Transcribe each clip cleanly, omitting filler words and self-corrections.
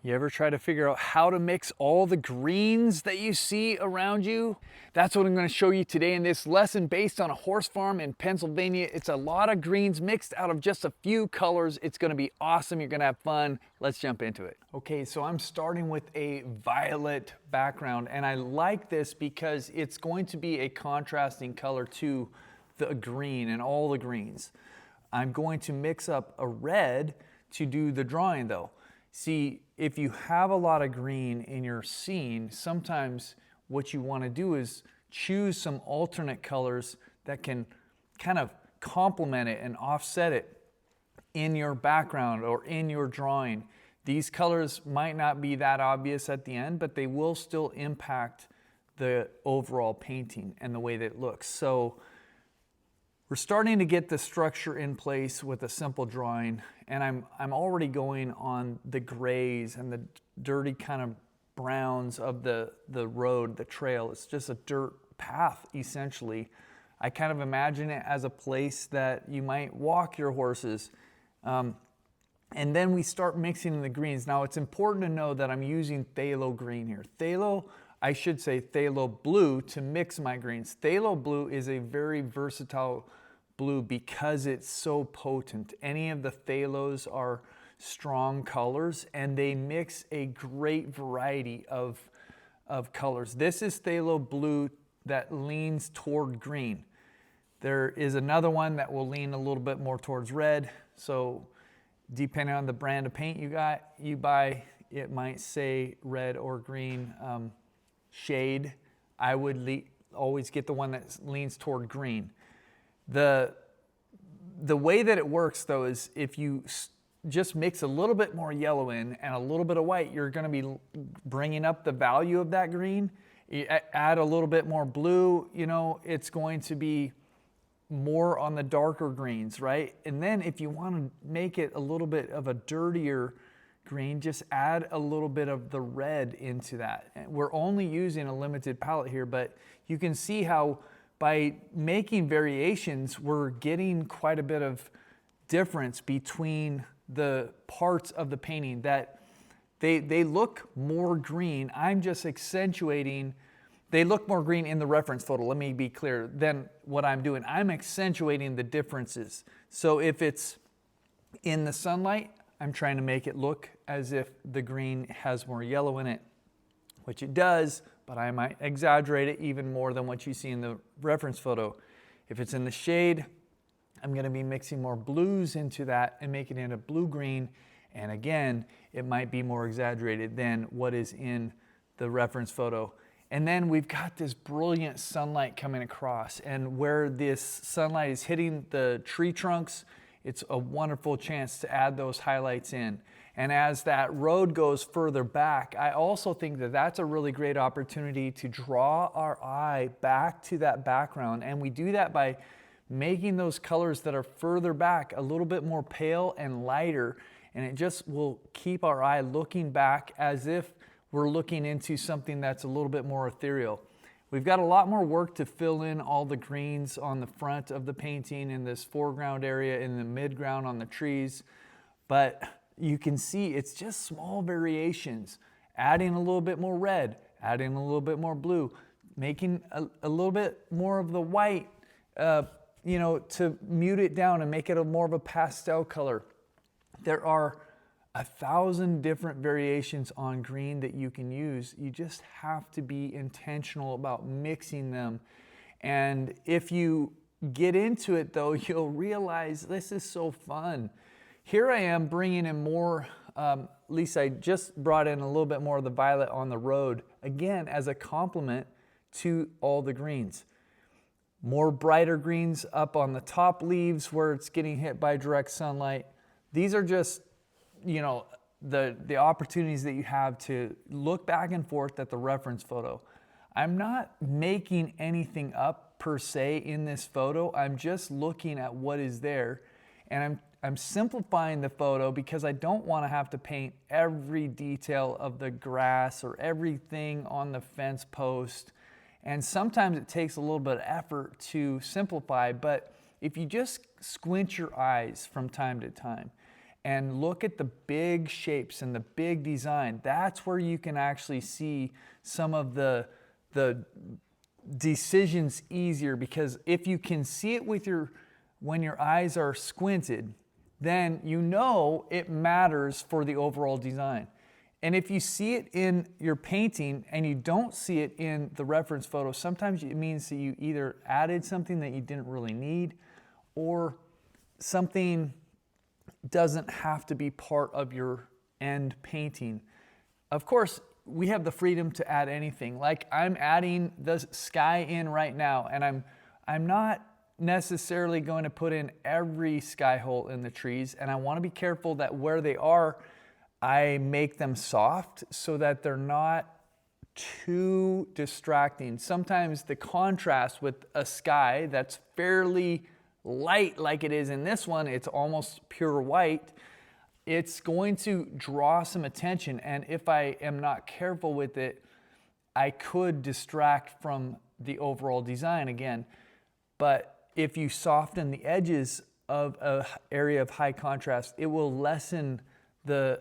You ever try to figure out how to mix all the greens that you see around you? That's what I'm going to show you today in this lesson based on a horse farm in Pennsylvania. It's a lot of greens mixed out of just a few colors. It's going to be awesome. You're going to have fun. Let's jump into it. Okay, so I'm starting with a violet background, and I like this because it's going to be a contrasting color to the green and all the greens. I'm going to mix up a red to do the drawing though. See, if you have a lot of green in your scene, sometimes what you want to do is choose some alternate colors that can kind of complement it and offset it in your background or in your drawing. These colors might not be that obvious at the end, but they will still impact the overall painting and the way that it looks. So we're starting to get the structure in place with a simple drawing, and I'm already going on the grays and the dirty kind of browns of the road, the trail. It's just a dirt path, essentially. I kind of imagine it as a place that you might walk your horses. And then we start mixing in the greens. Now, it's important to know that I'm using phthalo green here. I should say phthalo blue to mix my greens. Phthalo blue is a very versatile blue because it's so potent. Any of the phthalos are strong colors and they mix a great variety of colors. This is phthalo blue that leans toward green. There is another one that will lean a little bit more towards red. So depending on the brand of paint you buy, it might say red or green shade. I would always get the one that leans toward green. The way that it works though is if you just mix a little bit more yellow in and a little bit of white, you're going to be bringing up the value of that green. You add a little bit more blue, you know, it's going to be more on the darker greens, right? And then if you want to make it a little bit of a dirtier green, just add a little bit of the red into that. We're only using a limited palette here, but you can see how by making variations, we're getting quite a bit of difference between the parts of the painting that they look more green. I'm just accentuating. They look more green in the reference photo, let me be clear, than what I'm doing. I'm accentuating the differences. So if it's in the sunlight, I'm trying to make it look as if the green has more yellow in it, which it does, but I might exaggerate it even more than what you see in the reference photo. If it's in the shade, I'm going to be mixing more blues into that and making it a blue-green. And again, it might be more exaggerated than what is in the reference photo. And then we've got this brilliant sunlight coming across, and where this sunlight is hitting the tree trunks, it's a wonderful chance to add those highlights in. And as that road goes further back, I also think that that's a really great opportunity to draw our eye back to that background. And we do that by making those colors that are further back a little bit more pale and lighter. And it just will keep our eye looking back as if we're looking into something that's a little bit more ethereal. We've got a lot more work to fill in all the greens on the front of the painting in this foreground area, in the midground on the trees. But you can see it's just small variations, adding a little bit more red, adding a little bit more blue, making a little bit more of the white, to mute it down and make it more of a pastel color. There are 1,000 different variations on green that you can use. You just have to be intentional about mixing them. And if you get into it though, you'll realize this is so fun. Here I am bringing in more, at least I just brought in a little bit more of the violet on the road, again, as a complement to all the greens. More brighter greens up on the top leaves where it's getting hit by direct sunlight. These are just, the opportunities that you have to look back and forth at the reference photo. I'm not making anything up per se in this photo. I'm just looking at what is there, and I'm simplifying the photo because I don't want to have to paint every detail of the grass or everything on the fence post. And sometimes it takes a little bit of effort to simplify, but if you just squint your eyes from time to time and look at the big shapes and the big design. That's where you can actually see some of the decisions easier, because if you can see it with when your eyes are squinted, then you know it matters for the overall design. And if you see it in your painting and you don't see it in the reference photo, sometimes it means that you either added something that you didn't really need, or something doesn't have to be part of your end painting. Of course, we have the freedom to add anything. Like I'm adding the sky in right now, and I'm not necessarily going to put in every sky hole in the trees, and I want to be careful that where they are, I make them soft so that they're not too distracting. Sometimes the contrast with a sky that's fairly light, like it is in this one, it's almost pure white, it's going to draw some attention, and if I am not careful with it, I could distract from the overall design again. But if you soften the edges of an area of high contrast, it will lessen the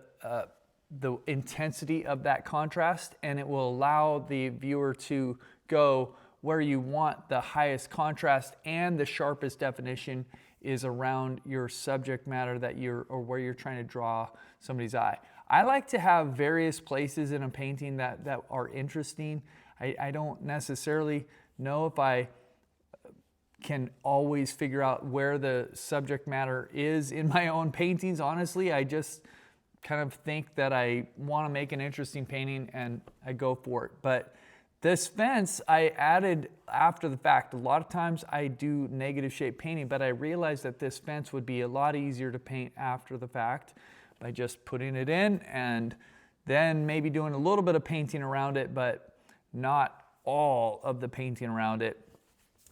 intensity of that contrast, and it will allow the viewer to go where you want the highest contrast and the sharpest definition is around your subject matter that or where you're trying to draw somebody's eye. I like to have various places in a painting that are interesting. I don't necessarily know if I can always figure out where the subject matter is in my own paintings. Honestly, I just kind of think that I want to make an interesting painting and I go for it. But this fence I added after the fact. A lot of times I do negative shape painting, but I realized that this fence would be a lot easier to paint after the fact by just putting it in and then maybe doing a little bit of painting around it, but not all of the painting around it.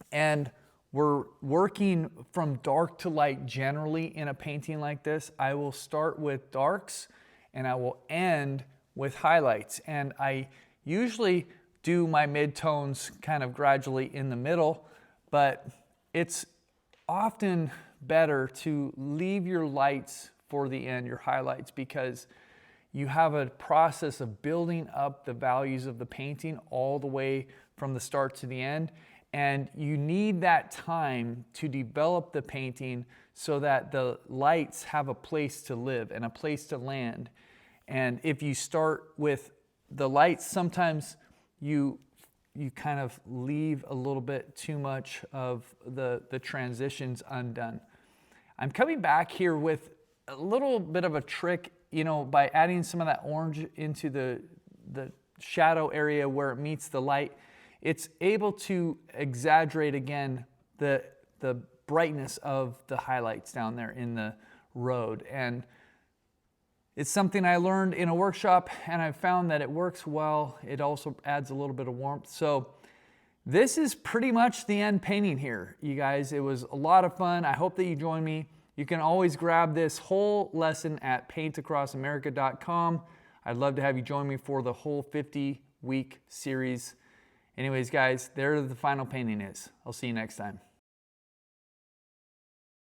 And we're working from dark to light generally in a painting like this. I will start with darks and I will end with highlights. And I usually do my midtones kind of gradually in the middle, but it's often better to leave your lights for the end, your highlights, because you have a process of building up the values of the painting all the way from the start to the end. And you need that time to develop the painting so that the lights have a place to live and a place to land. And if you start with the lights, sometimes you kind of leave a little bit too much of the transitions undone. I'm coming back here with a little bit of a trick, by adding some of that orange into the shadow area where it meets the light. It's able to exaggerate again the brightness of the highlights down there in the road. And it's something I learned in a workshop, and I found that it works well. It also adds a little bit of warmth. So this is pretty much the end painting here, you guys. It was a lot of fun. I hope that you join me. You can always grab this whole lesson at paintacrossamerica.com. I'd love to have you join me for the whole 50-week series. Anyways, guys, there the final painting is. I'll see you next time.